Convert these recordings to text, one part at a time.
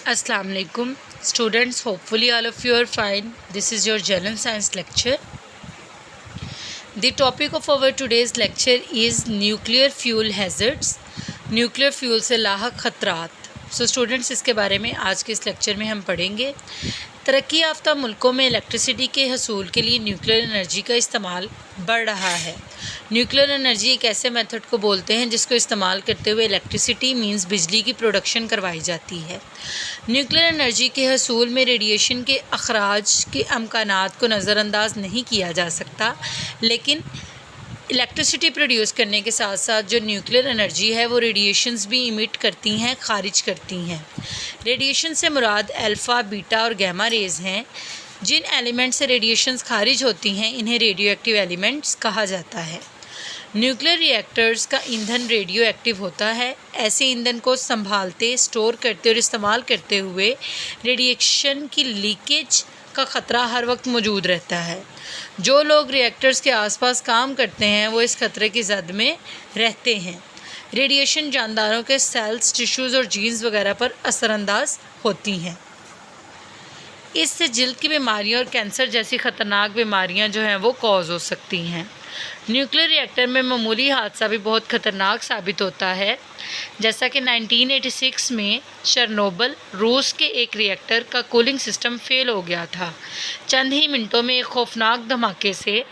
Assalamu alaikum students, hopefully all of you are fine. This is your general science lecture. The topic of our today's lecture is nuclear fuel hazards, nuclear fuel से लाहक ख़तरात. So students, इसके बारे में आज के इस lecture में हम पढ़ेंगे. तरक्की याफ्ता मुल्कों में इलेक्ट्रिसिटी के हसूल के लिए न्यूक्लियर एनर्जी का इस्तेमाल बढ़ रहा है. न्यूक्लियर एनर्जी एक ऐसे मेथड को बोलते हैं जिसको इस्तेमाल करते हुए इलेक्ट्रिसिटी मींस बिजली की प्रोडक्शन करवाई जाती है. न्यूक्लियर एनर्जी के हसूल में रेडिएशन के अखराज के अमकानात को नज़रअंदाज नहीं किया जा सकता, लेकिन इलेक्ट्रिसिटी प्रोड्यूस करने के साथ साथ जो न्यूक्लियर एनर्जी है वो रेडिएशंस भी इमिट करती हैं, खारिज करती हैं. रेडिएशन से मुराद अल्फ़ा, बीटा और गैमा रेज़ हैं. जिन एलिमेंट से रेडिएशंस खारिज होती हैं इन्हें रेडियो एक्टिव एलिमेंट्स कहा जाता है. न्यूक्लियर रिएक्टर्स का ईंधन रेडियो एक्टिव होता है. ऐसे ईंधन को संभालते, स्टोर करते और इस्तेमाल करते हुए रेडिएशन की लीकेज का ख़तरा हर वक्त मौजूद रहता है. जो लोग रिएक्टर्स के आसपास काम करते हैं वो इस खतरे की जद में रहते हैं. रेडिएशन जानदारों के सेल्स, टिश्यूज़ और जीन्स वगैरह पर असरअंदाज होती हैं. इससे जल्द की बीमारियां और कैंसर जैसी ख़तरनाक बीमारियां जो हैं वो कॉज हो सकती हैं. न्यूक्लियर रिएक्टर में मामूली हादसा भी बहुत ख़तरनाक साबित होता है. जैसा कि 1986 में चेरनोबिल रूस के एक रिएक्टर का कूलिंग सिस्टम फेल हो गया था. चंद ही मिनटों में एक खौफनाक धमाके से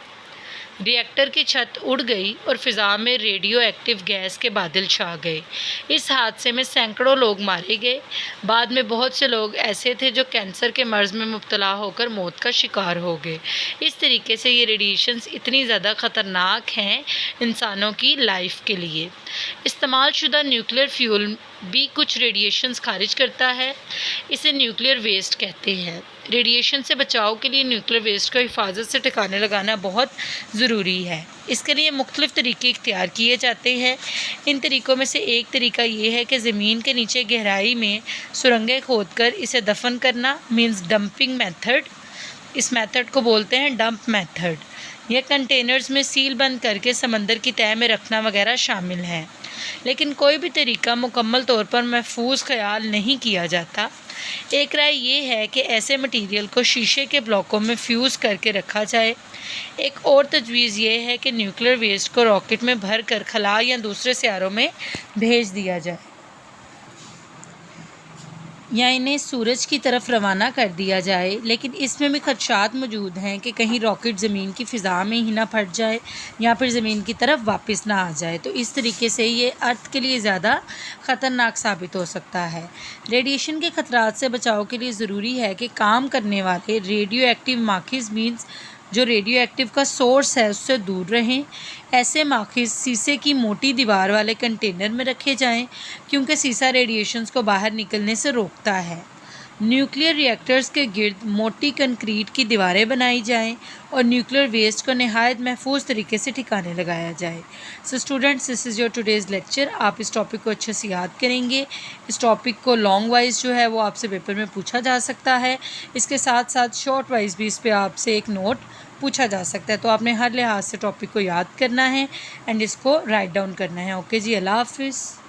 रिएक्टर की छत उड़ गई और फ़िज़ा में रेडियो एक्टिव गैस के बादल छा गए. इस हादसे में सैकड़ों लोग मारे गए. बाद में बहुत से लोग ऐसे थे जो कैंसर के मर्ज़ में मुब्तला होकर मौत का शिकार हो गए. इस तरीके से ये रेडिएशंस इतनी ज़्यादा ख़तरनाक हैं इंसानों की लाइफ के लिए. इस्तेमाल शुदा न्यूक्लियर फ्यूल भी कुछ रेडिएशंस खारिज करता है. इसे न्यूक्लियर वेस्ट कहते हैं. रेडिएशन से बचाव के लिए न्यूक्लियर वेस्ट को हिफाजत से ठिकाने लगाना बहुत ज़रूरी है. इसके लिए मुख्तलिफ़ तरीके इख्तियार किए जाते हैं. इन तरीक़ों में से एक तरीका ये है कि ज़मीन के नीचे गहराई में सुरंगें खोदकर इसे दफन करना मींस डंपिंग मेथड. इस मेथड को बोलते हैं डंप मेथड. यह कंटेनर्स में सील बंद करके समंदर की तह में रखना वगैरह शामिल है. लेकिन कोई भी तरीका मुकम्मल तौर पर महफूज ख्याल नहीं किया जाता. एक राय ये है कि ऐसे मटीरियल को शीशे के ब्लॉकों में फ्यूज़ करके रखा जाए. एक और तजवीज़ ये है कि न्यूक्लियर वेस्ट को रॉकेट में भर कर खला या दूसरे सियारों में भेज दिया जाए या इन्हें सूरज की तरफ रवाना कर दिया जाए. लेकिन इसमें भी खदशात मौजूद हैं कि कहीं रॉकेट ज़मीन की फ़िज़ा में ही ना फट जाए या फिर ज़मीन की तरफ वापस ना आ जाए. तो इस तरीके से ये अर्थ के लिए ज़्यादा ख़तरनाक साबित हो सकता है. रेडिएशन के ख़तरात से बचाव के लिए ज़रूरी है कि काम करने वाले रेडियो एक्टिव माखिज़ मीन्स जो रेडियो एक्टिव का सोर्स है उससे दूर रहें. ऐसे माखिज़ सीसे की मोटी दीवार वाले कंटेनर में रखे जाएं क्योंकि सीसा रेडिएशंस को बाहर निकलने से रोकता है. न्यूक्लियर रिएक्टर्स के गिर्द मोटी कंक्रीट की दीवारें बनाई जाएं और न्यूक्लियर वेस्ट को नहायत महफूज तरीके से ठिकाने लगाया जाए. So students, this is your today's lecture. आप इस टॉपिक को अच्छे से याद करेंगे. इस टॉपिक को लॉन्ग वाइज जो है वो आपसे पेपर में पूछा जा सकता है. इसके साथ साथ शॉर्ट वाइज भी इस पर आपसे एक नोट पूछा जा सकता है. तो आपने हर लिहाज से टॉपिक को याद करना है एंड इसको राइट डाउन करना है. ओके जी, अल्लाह हाफिज़.